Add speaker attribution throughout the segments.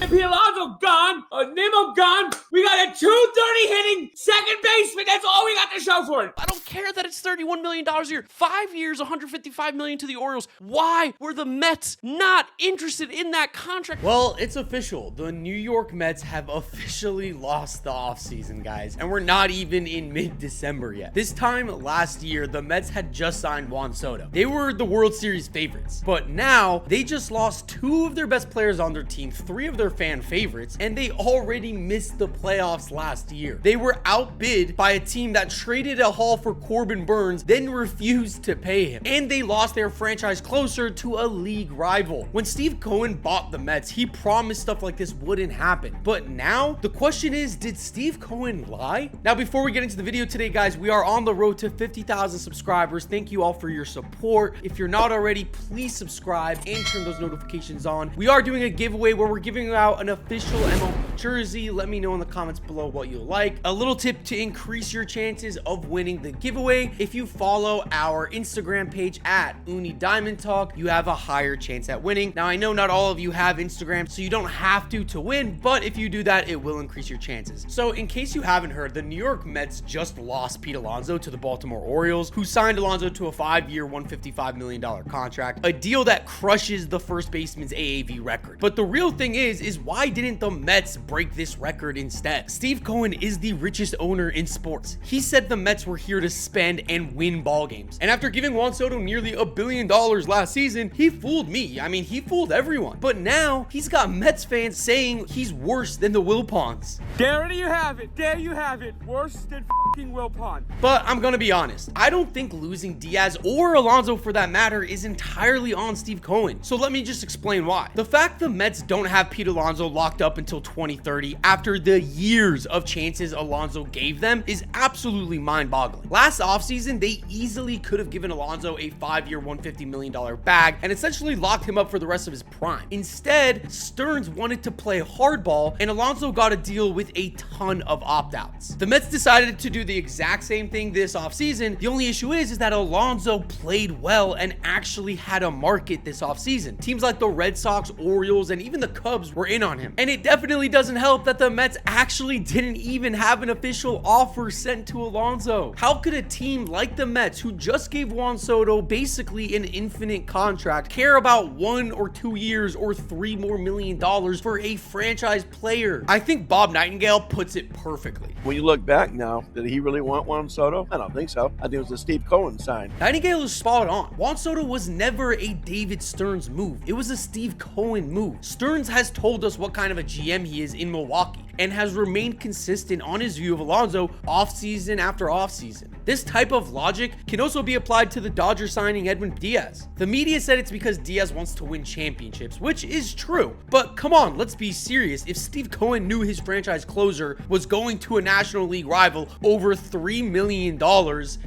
Speaker 1: and Pete Alonso gone, Nimmo gone. We got a 230 hitting second baseman. That's all we got to show for it.
Speaker 2: I don't care that it's $31 million a year. 5 years, $155 million to the Orioles. Why were the Mets not interested in that contract?
Speaker 3: Well, it's official. The New York Mets have officially lost the offseason, guys. And we're not even in mid-December yet. This time last year, the Mets had just signed Juan Soto. They were the World Series favorites. But now, they just lost 2 of their best players on their team, 3 of their fan favorites, and they already missed the playoffs last year. They were outbid by a team that traded a haul for Corbin Burns, then refused to pay him. And they lost their franchise closer to a league rival. When Steve Cohen bought the Mets, he promised stuff like this wouldn't happen. But now, the question is, did Steve Cohen lie? Now, before we get into the video today, guys, we are on the road to 50,000 subscribers. Thank you all for your support. If you're not already, please subscribe and turn those notifications on. We are doing a giveaway where we're giving out an official MLB jersey. Let me know in the comments below what you like. A little tip to increase your chances of winning the giveaway: if you follow our Instagram page at Uni Diamond Talk, you have a higher chance at winning. Now, I know not all of you have Instagram, so you don't have to win, but if you do that, it will increase your chances. So in case you haven't heard, the New York Mets just lost Pete Alonso to the Baltimore Orioles, who signed Alonso to a 5-year, $155 million contract, a deal that crushes the first baseman's AAV record. But the real thing is why didn't the Mets break this record instead? Steve Cohen is the richest owner in sports. He said the Mets were here to spend and win ball games. And after giving Juan Soto nearly $1 billion last season, he fooled me. I mean, he fooled everyone. But now he's got Mets fans saying he's worse than the Wilpons.
Speaker 1: There you have it. There you have it. Worse than fucking Wilpon.
Speaker 3: But I'm gonna be honest, I don't think losing Diaz or Alonso for that matter is entirely on Steve Cohen. So let me just explain why. The fact the Mets don't have Pete Alonso locked up until 2030 after the years of chances Alonso gave them is absolutely mind-boggling. Last offseason, they easily could have given Alonso a 5-year, $150 million bag and essentially locked him up for the rest of his prime. Instead, Stearns wanted to play hardball, and Alonso got a deal with a ton of opt-outs. The Mets decided to do the exact same thing this offseason. The only issue is that Alonso played well and actually had a market this offseason. Teams like the Red Sox, Orioles, and even the Cubs were in on him. And it definitely doesn't help that the Mets actually didn't even have an official offer sent to Alonso. How could a team like the Mets, who just gave Juan Soto basically an infinite contract, care about 1 or 2 years or $3 more million for a franchise player? I think Bob Nightingale puts it perfectly.
Speaker 4: When you look back now, did he really want Juan Soto? I don't think so. I think it was a Steve Cohen sign.
Speaker 3: Nightingale is spot on. Juan Soto was never a David Stearns move. It was a Steve Cohen move. Stearns has told us what kind of a GM he is in Milwaukee and has remained consistent on his view of Alonso offseason after offseason. This type of logic can also be applied to the Dodgers signing Edwin Diaz. The media said it's because Diaz wants to win championships, which is true. But come on, let's be serious. If Steve Cohen knew his franchise closer was going to a National League rival over $3 million,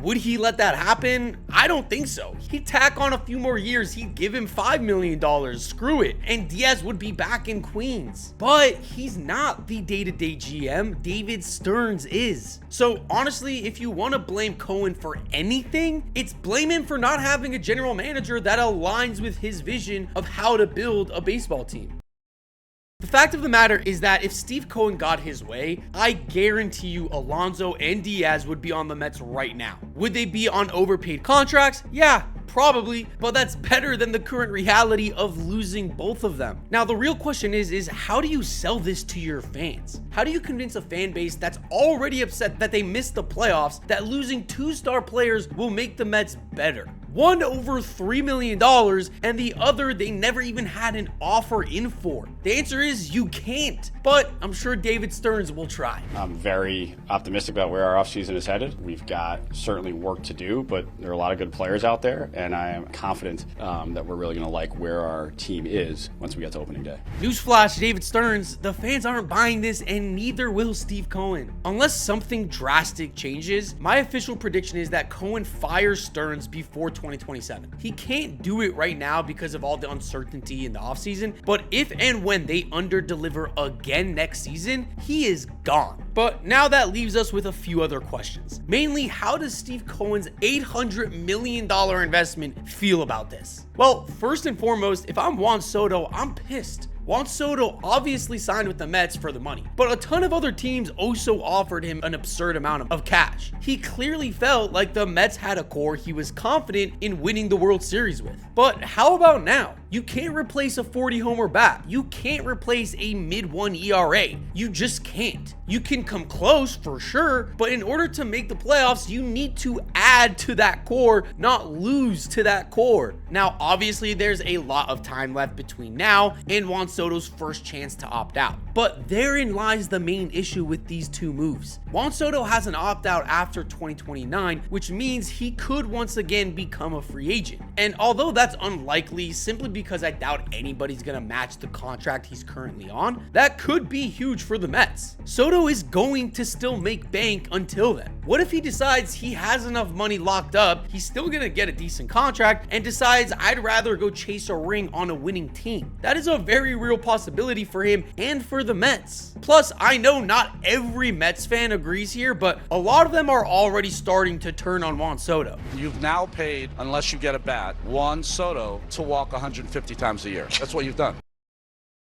Speaker 3: would he let that happen? I don't think so. He'd tack on a few more years. He'd give him $5 million. Screw it. And Diaz would be back in Queens. But he's not the day-to-day GM. David Stearns is. So honestly, if you want to blame Cohen for anything, it's blame him for not having a general manager that aligns with his vision of how to build a baseball team. The fact of the matter is that if Steve Cohen got his way, I guarantee you Alonso and Diaz would be on the Mets right now. Would they be on overpaid contracts? Yeah, probably, but that's better than the current reality of losing both of them. Now, the real question is how do you sell this to your fans? How do you convince a fan base that's already upset that they missed the playoffs that losing 2-star players will make the Mets better? One over $3 million, and the other they never even had an offer in for. The answer is you can't, but I'm sure David Stearns will try.
Speaker 5: I'm very optimistic about where our offseason is headed. We've got certainly work to do, but there are a lot of good players out there, and I am confident that we're really going to like where our team is once we get to opening day.
Speaker 3: Newsflash, David Stearns, the fans aren't buying this, and neither will Steve Cohen. Unless something drastic changes, my official prediction is that Cohen fires Stearns before 2027. He can't do it right now because of all the uncertainty in the offseason, but if and when they under-deliver again next season, he is gone. But now that leaves us with a few other questions. Mainly, how does Steve Cohen's $800 million investment feel about this? Well, first and foremost, if I'm Juan Soto, I'm pissed. Juan Soto obviously signed with the Mets for the money, but a ton of other teams also offered him an absurd amount of cash. He clearly felt like the Mets had a core he was confident in winning the World Series with. But how about now? You can't replace a 40-homer bat. You can't replace a mid-1 ERA. You just can't. You can come close for sure, but in order to make the playoffs, you need to add to that core, not lose to that core. Now, obviously, there's a lot of time left between now and Juan Soto's first chance to opt out. But therein lies the main issue with these two moves. Juan Soto has an opt-out after 2029, which means he could once again become a free agent. And although that's unlikely, simply because I doubt anybody's gonna match the contract he's currently on, that could be huge for the Mets. Soto is going to still make bank until then. What if he decides he has enough money locked up, he's still gonna get a decent contract, and decides I'd rather go chase a ring on a winning team? That is a very real possibility for him and for the Mets. Plus, I know not every Mets fan agrees here, but a lot of them are already starting to turn on Juan Soto.
Speaker 6: You've now paid, unless you get a bat, Juan Soto to walk 150 times a year. That's what you've done.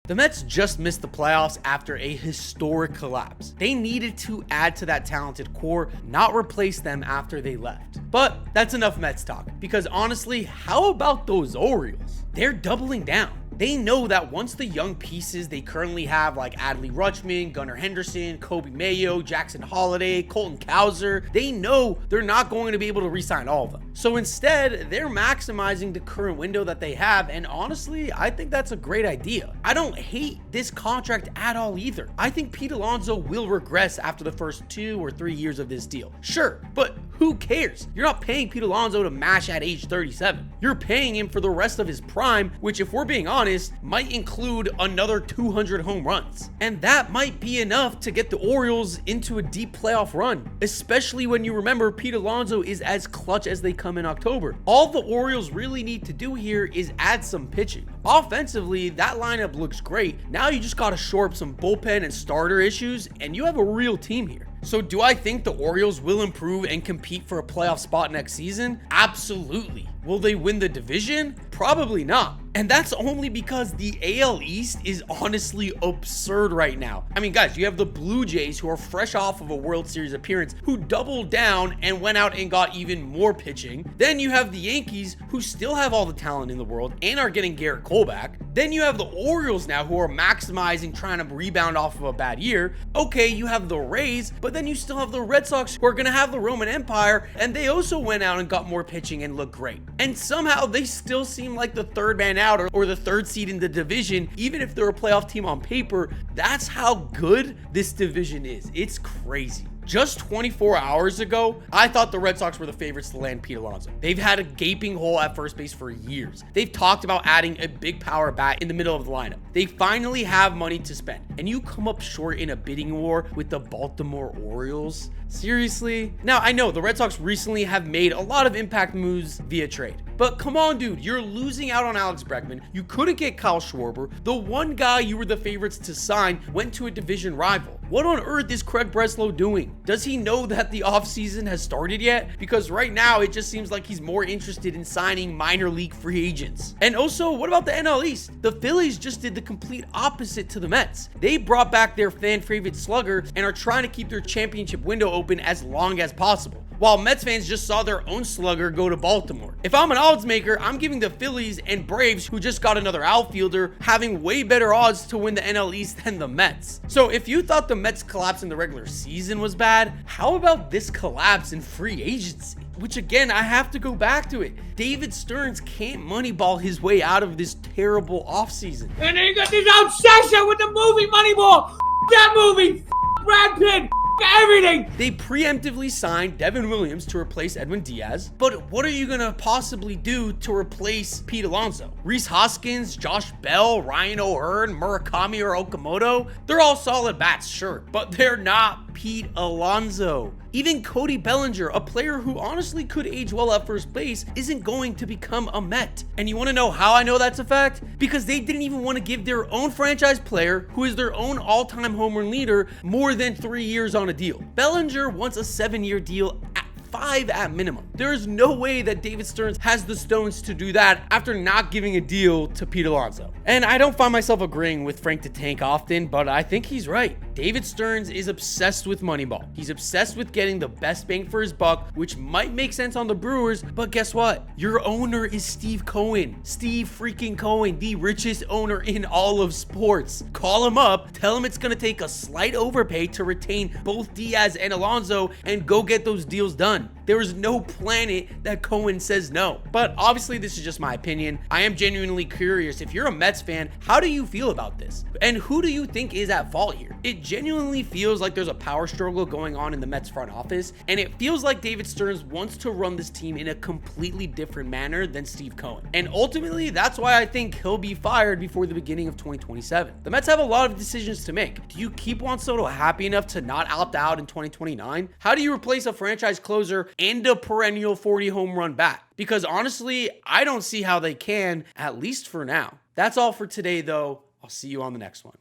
Speaker 3: The Mets just missed the playoffs after a historic collapse. They needed to add to that talented core, not replace them after they left. But that's enough Mets talk, because honestly, how about those Orioles? They're doubling down. They know that once the young pieces they currently have, like Adley Rutschman, Gunnar Henderson, Kobe Mayo, Jackson Holliday, Colton Cowser, they know they're not going to be able to re-sign all of them. So instead, they're maximizing the current window that they have, and honestly, I think that's a great idea. I don't hate this contract at all either. I think Pete Alonso will regress after the first 2 or 3 years of this deal. Sure, but who cares? You're not paying Pete Alonso to mash at age 37. You're paying him for the rest of his prime, which, if we're being honest, might include another 200 home runs. And that might be enough to get the Orioles into a deep playoff run, especially when you remember Pete Alonso is as clutch as they come in October. All the Orioles really need to do here is add some pitching. Offensively, that lineup looks great. Now you just got to shore up some bullpen and starter issues, and you have a real team here. So do I think the Orioles will improve and compete for a playoff spot next season? Absolutely. Will they win the division? Probably not. And that's only because the AL East is honestly absurd right now. I mean, guys, you have the Blue Jays, who are fresh off of a World Series appearance, who doubled down and went out and got even more pitching. Then you have the Yankees, who still have all the talent in the world and are getting Garrett Cole back. Then you have the Orioles now, who are maximizing, trying to rebound off of a bad year. Okay, you have the Rays, but then you still have the Red Sox, who are going to have the Roman Empire, and they also went out and got more pitching and looked great. And somehow they still seem like the third man out or the third seed in the division, even if they're a playoff team on paper. That's how good this division is. It's crazy. Just 24 hours ago, I thought the Red Sox were the favorites to land Pete Alonso. They've had a gaping hole at first base for years. They've talked about adding a big power bat in the middle of the lineup. They finally have money to spend, and you come up short in a bidding war with the Baltimore Orioles? Seriously? Now, I know the Red Sox recently have made a lot of impact moves via trade, but come on, dude, you're losing out on Alex Bregman. You couldn't get Kyle Schwarber. The one guy you were the favorites to sign went to a division rival. What on earth is Craig Breslow doing? Does he know that the offseason has started yet? Because right now, it just seems like he's more interested in signing minor league free agents. And also, what about the NL East? The Phillies just did the complete opposite to the Mets. They brought back their fan favorite slugger and are trying to keep their championship window open as long as possible, while Mets fans just saw their own slugger go to Baltimore. If I'm an odds maker, I'm giving the Phillies and Braves, who just got another outfielder, having way better odds to win the NL East than the Mets. So if you thought the Mets collapse in the regular season was bad, how about this collapse in free agency? Which, again, I have to go back to it. David Stearns can't moneyball his way out of this terrible offseason.
Speaker 1: And then you got this obsession with the movie Moneyball. That movie. Brad Pitt. Everything.
Speaker 3: They preemptively signed Devin Williams to replace Edwin Diaz, but what are you gonna possibly do to replace Pete Alonso? Rhys Hoskins, Josh Bell, Ryan O'Hearn, Murakami, or Okamoto? They're all solid bats, sure, but they're not Pete Alonso. Even Cody Bellinger, a player who honestly could age well at first base, isn't going to become a Met. And you want to know how I know that's a fact? Because they didn't even want to give their own franchise player, who is their own all-time home run leader, more than 3 years on a deal. Bellinger wants a 7-year deal at 5 at minimum. There is no way that David Stearns has the stones to do that after not giving a deal to Pete Alonso. And I don't find myself agreeing with Frank the Tank often, but I think he's right. David Stearns is obsessed with Moneyball. He's obsessed with getting the best bang for his buck, which might make sense on the Brewers, but guess what? Your owner is Steve Cohen. Steve freaking Cohen, the richest owner in all of sports. Call him up, tell him it's gonna take a slight overpay to retain both Diaz and Alonso and go get those deals done. There is no planet that Cohen says no. But obviously this is just my opinion. I am genuinely curious. If you're a Mets fan, how do you feel about this? And who do you think is at fault here? It genuinely feels like there's a power struggle going on in the Mets front office, and it feels like David Stearns wants to run this team in a completely different manner than Steve Cohen. And ultimately, that's why I think he'll be fired before the beginning of 2027. The Mets have a lot of decisions to make. Do you keep Juan Soto happy enough to not opt out in 2029? How do you replace a franchise closer and a perennial 40 home run bat? Because honestly, I don't see how they can, at least for now. That's all for today, though. I'll see you on the next one.